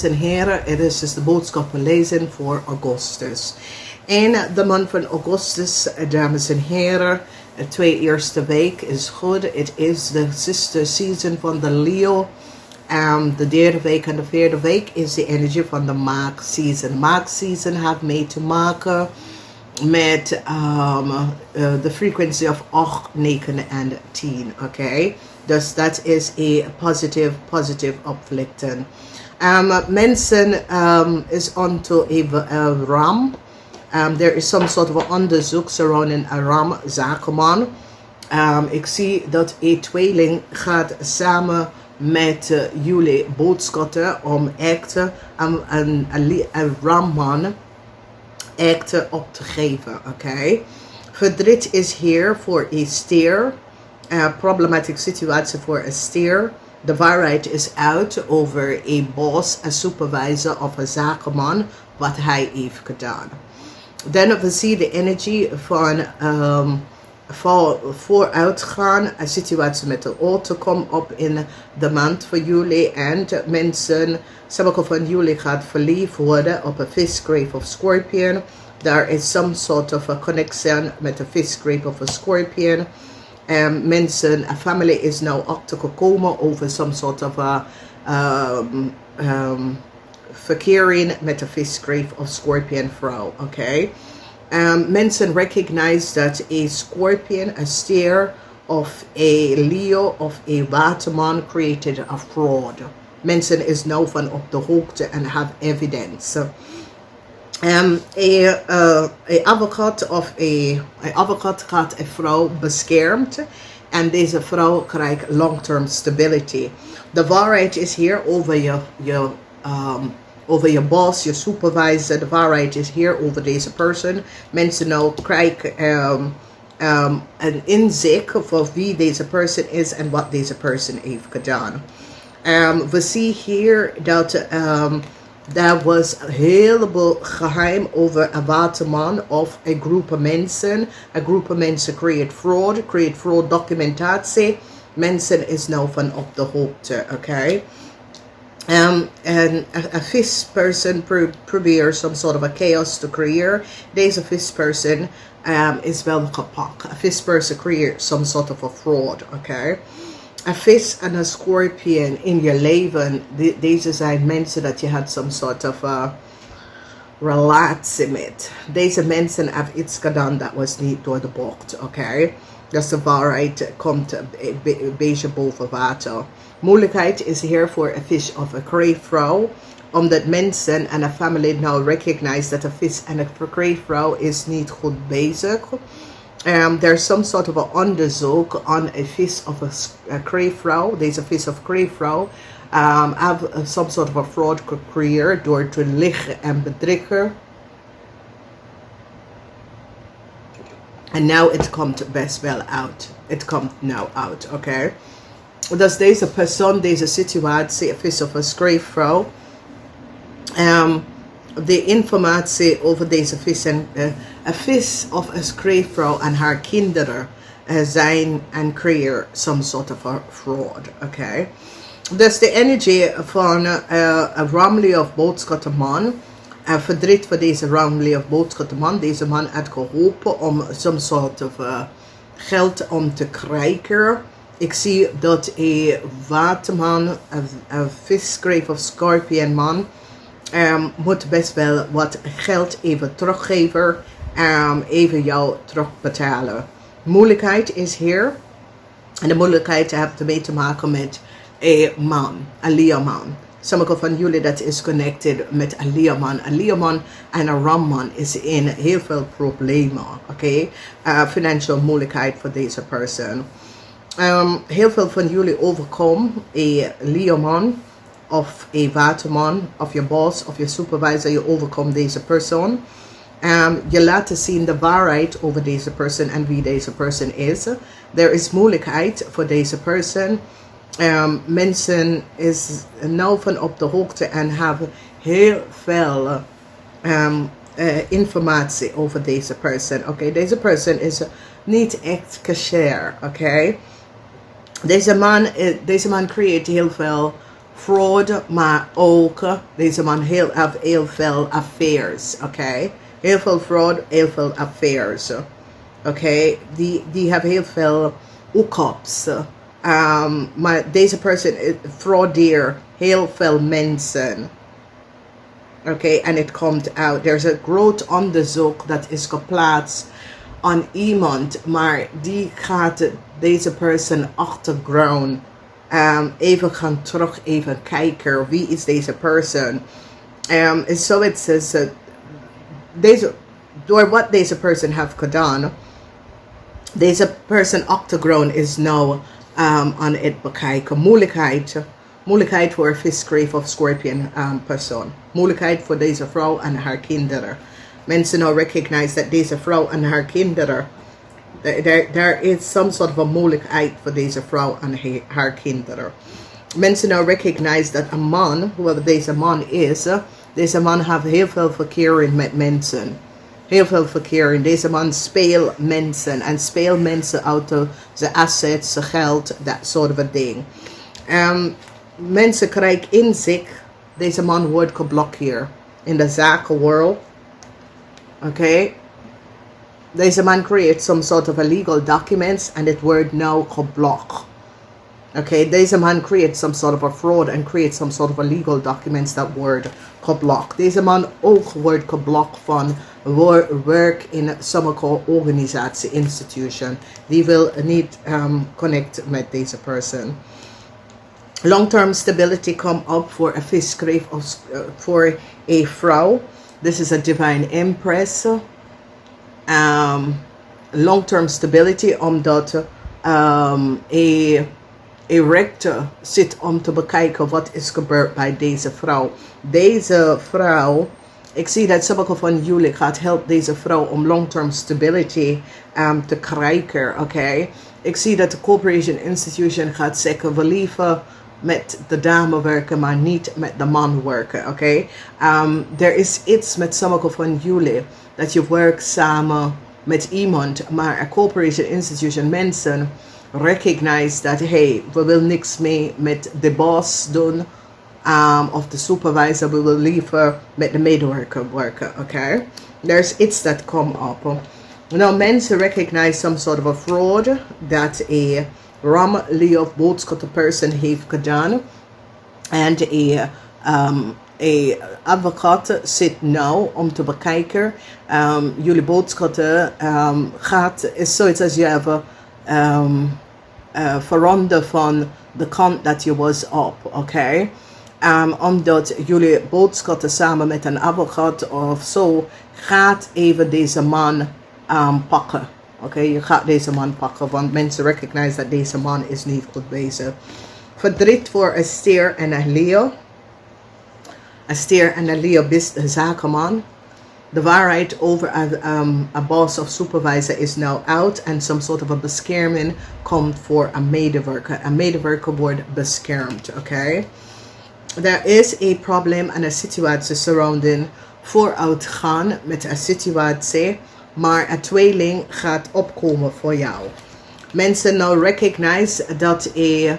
dames en heren, het is dus de boodschappen lezen voor augustus. En de maand van augustus, dames en heren, de 2 eerste week is goed. Het is de sister season van de Leo. De 3e week en de 4e week is de energie van de maag season. Maag season heeft mee te maken met de frequency of 8, 9 en 10. Oké, dus dat is een positive uplifting. Mensen is onto a ram. There is some sort of onderzoek surrounding a ram zakenman. Ik zie dat een tweeling gaat samen met jullie boodschatten om echt een ramman echt op te geven. Oké. Verdriet is hier voor een stier. Problematic situatie voor een stier. De waarheid is uit over een boss, een supervisor of een zakenman, wat hij heeft gedaan. Dan we zien de energie van vooruitgaan. Een situatie met de auto komt op in de maand voor jullie. En mensen, sommige van jullie gaat verliefd worden op een fish, grave of scorpion. There is some sort of a connection met de fish, grave of a scorpion. Mensen, een family is nou achtergekomen over some sort of a verkering met de fish, grave of scorpion vrouw. Oké. Mensen recognize dat een scorpion, een stier of een Leo of een waterman created a fraud. Mensen is nou van op de hoogte en have evidence. Een advocaat of een advocaat gaat een vrouw beschermd en deze vrouw krijgt long-term stability. De waarheid is hier over je boss, je supervisor. De waarheid is hier over deze persoon. Mensen nou krijgen een inzicht voor wie deze persoon is en wat deze persoon heeft gedaan. We zien hier dat er was een heleboel geheim over een waterman of een groep mensen. Een groep mensen create fraud documentatie. Mensen is nou van op de hoogte, oké. En een visperson probeert some sort of a chaos to create. Deze visperson is wel gepakt. Een visperson creëert some sort of a fraud, oké. Een vis en een scorpion in je leven, deze zijn mensen dat je had some sort of a relatie met. Deze mensen hebben iets gedaan dat was niet door de bocht, oké. Dus de waarheid komt een beetje boven water. Moeilijkheid is hier voor een vis of een kreefvrouw. Omdat mensen en een family nou recognize dat een vis en een kreefvrouw is niet goed bezig. There's some sort of a onderzoek aan een vis of een kreefvrouw. Deze vis of kreefvrouw have some sort of a fraud gecreëerd door te liegen en bedriegen. En now it komt best wel out. It komt now out, oké. Dus deze persoon, deze situatie, een vis of een schreefvrouw, de informatie over deze vis en een vis of een schreefvrouw en haar kinderen zijn en creëren some sort of a fraud, oké. Dus de energie van een Ramley of boodschatterman, verdriet voor deze Ramley of boodschatterman. Deze man had geholpen om some sort of geld om te krijgen. Ik zie dat een waterman, een visgrave of scorpion man, moet best wel wat geld even teruggeven, even jou terugbetalen. Moeilijkheid is hier. En de moeilijkheid heeft ermee te maken met een man, een Leoman. Sommige van jullie dat is connected met een Leoman. Een Leoman en een Ramman is in heel veel problemen. Oké? Financiële moeilijkheid voor deze persoon. Heel veel van jullie overkomen een Leoman of een waterman of je boss of je supervisor. Je overkomt deze persoon. Je laat zien de waarheid over deze persoon en wie deze persoon is. Er is moeilijkheid voor deze persoon. Mensen is nou van op de hoogte en hebben heel veel informatie over deze persoon. Oké, deze persoon is niet echt kasher. Oké. Deze man creëert heel veel fraud, maar ook deze man heel veel affairs, oké? Heel veel fraud, heel veel affairs, oké? Die hebben heel veel hookups. Maar deze person fraudeert heel veel mensen. Oké, en het komt uit. Er is een groot onderzoek dat is geplaatst aan iemand, maar die gaat deze person achtergrond even gaan terug, even kijken. Wie is deze person? So it says, door wat deze person heeft gedaan, deze person achtergrond is nou aan het bekijken. Moeilijkheid voor een visgreep of scorpion persoon. Moeilijkheid voor deze vrouw en haar kinderen. Mensen nou recognize dat deze vrouw en haar kinderen, there is some sort of a moeilijkheid voor deze vrouw en haar kinderen. Mensen nou recognize dat een man, whoever deze man is, deze man heeft heel veel verkering met mensen. Heel veel verkering. Deze man speelt mensen en speelt mensen uit zijn assets, zijn geld, dat soort van ding. Mensen krijgen inzicht. Deze man wordt geblokkeerd in de zakenwereld. Oké. Deze man creates some sort of illegal documents and it wordt now geblokt. Okay, deze man creates some sort of a fraud and creates some sort of illegal documents that word geblokt. Deze man ook wordt geblokt van werk in sommige organisatie, institution. Die wil niet connect met deze person. Long-term stability come up for a visgreep of for a vrouw. This is a divine empress. Long-term stability omdat een rechter zit om te bekijken wat is gebeurd bij deze vrouw. Deze vrouw, ik zie dat sommige van jullie gaat helpen deze vrouw om long-term stability te krijgen. Okay? Ik zie dat de corporation institution gaat zeggen, we liever met de dame werken, maar niet met de man werken. Okay? Er is iets met sommige van jullie dat je werkt samen met iemand, maar een corporation institution mensen recognize dat hey, we willen niks mee met de boss doen of de supervisor, we willen liever met de medewerker werken. Okay? There's iets that come up. Now mensen recognize some sort of a fraud that a Ram Leo boodschatter person heeft gedaan. And a advocaat zit nou om te bekijken. Jullie boodschatter is zoiets als je hebben veranderd van de kant dat je was op. Okay? Omdat jullie boodschatter samen met een advocaat of zo gaat even deze man pakken. Okay, je gaat deze man pakken, want mensen recognize dat deze man is niet goed bezig. Verdriet voor een stier en een leeuw. Een stier en een leeuw is een zakenman. De waarheid over een boss of supervisor is now out and some sort of a bescherming komt voor een medewerker. Een medewerker wordt beschermd, okay? Er is een probleem en een situatie surrounding vooruitgaan met een situatie, maar een tweeling gaat opkomen voor jou. Mensen nou recognize dat een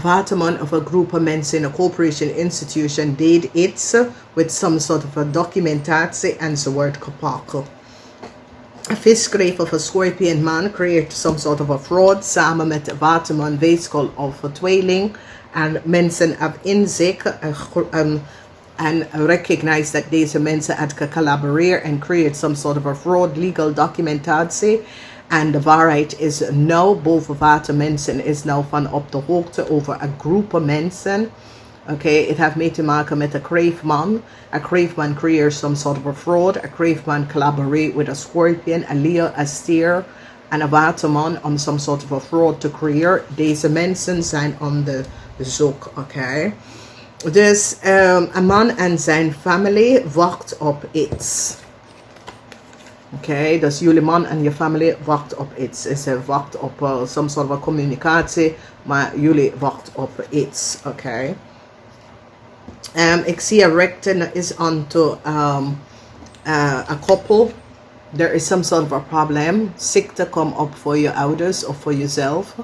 waterman of a group of mensen in a corporation institution did iets with some sort of a documentatie en ze wordt gepakt. A visgreep of a scorpion man create some sort of a fraud samen met een waterman, weeskol of een tweeling. En mensen hebben inzicht en recognize dat deze mensen hebben collaboreren en create some sort of a fraud, legal documentatie. En de waarheid is nou boven water. Mensen is nou van op de hoogte over een groep mensen. Okay, het heeft mee te maken met een graveman. A graveman creëert some sort of a fraud. A graveman collaborate with a scorpion, a Leo, a stier en een waterman om some sort of a fraud te creëren. Deze mensen zijn on de zoek. Okay. Dus een man en zijn familie wacht op iets. Oké, dus jullie man en je familie wacht op iets. Ze wacht op some sort of communicatie, maar jullie wacht op iets. Oké. Ik zie een rechter is onto een koppel. There is some sort of a problem. Ziekte komt op voor je ouders of voor jezelf.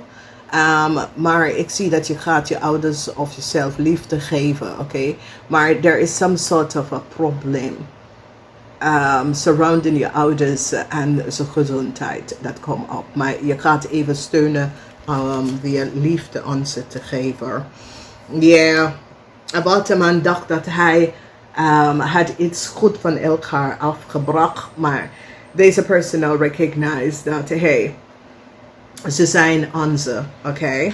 Maar ik zie dat je gaat je ouders of jezelf liefde geven, oké? Maar there is some sort of a problem surrounding je ouders en zijn gezondheid. Dat komt op. Maar je gaat even steunen via liefde aan ze te geven. Ja, Waterman dacht dat hij had iets goed van elkaar afgebracht. Maar deze persoon now recognize dat, hey, ze zijn onze, oké?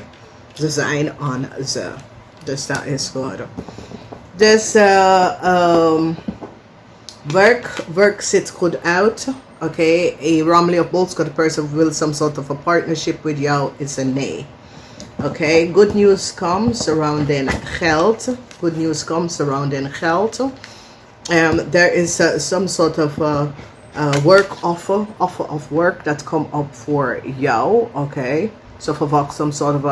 Ze zijn onze. Dus dat is goed. Dus work zit goed uit, oké? A Romley of BOOGSCHUTTER person will some sort of a partnership with you is a nee. Okay, good news comes surrounding geld. Good news comes surrounding geld. There is some sort of work offer of work that come up for jou. Okay, so verwacht some sort of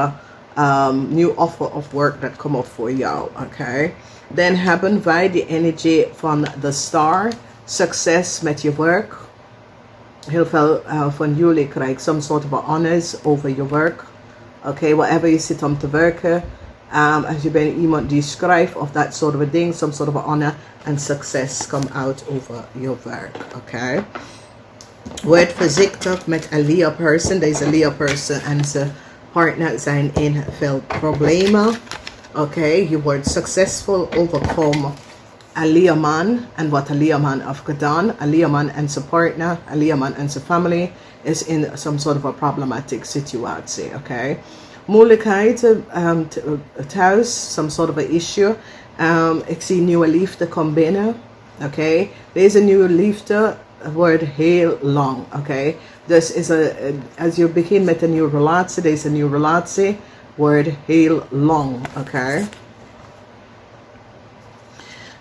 a new offer of work that come up for jou. Okay, dan hebben wij de energie van de star. Succes met je werk. Heel veel van jullie krijgen some sort of honors over je werk. Okay, whatever je zit om te werken. Als je bent iemand die schrijft of that sort of a thing, some sort of a honor and success come out over your werk. Okay. Word voorzichtig met een Leo person. Deze Leo person en zijn partner zijn in veel problemen. Okay, je wordt succesvol overkomen. Een Leo man en wat een Leo man heeft gedaan. Een Leo man en zijn partner, een Leo man en zijn family is in some sort of a problematic situatie. Okay. Moeilijkheden thuis, some sort of a issue. Ik zie nieuwe liefde komt binnen. Okay. Deze nieuwe liefde wordt heel lang. Okay. Dus als je begint met een nieuwe relatie, deze nieuwe relatie wordt heel lang. Okay.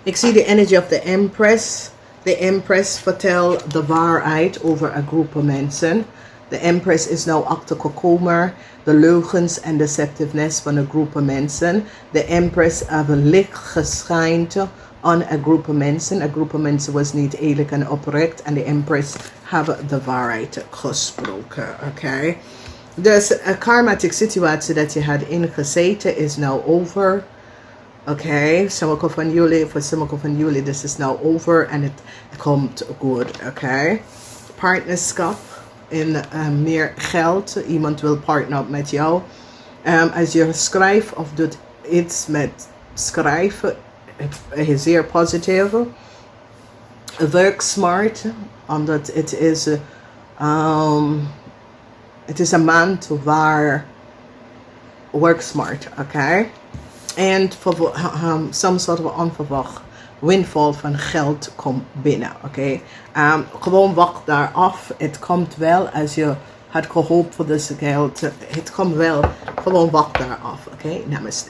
Ik zie de energy of the Empress. De Empress vertelt de waarheid over een groep mensen. De Empress is nou achtergekomen de leugens en deceptiveness van een groep mensen. De Empress heeft een licht geschijnd aan een groep mensen. Een groep mensen was niet eerlijk en oprecht. En de Empress heeft de waarheid gesproken. Okay? Dus een karmatic situatie dat je had ingezeten is nou over. Okay, sommige van jullie, voor sommige van jullie, this is now over en het komt goed, okay? Partnerschap in meer geld, iemand wil partner met jou. Als je schrijft of doet iets met schrijven, is zeer positief. Work smart, omdat het is een maand waar work smart, okay? En some sort of onverwacht windfall van geld komt binnen. Oké, gewoon wacht daar af. Het komt wel als je had gehoopt voor deze geld. Het komt wel. Gewoon wacht daar af. Oké, namaste.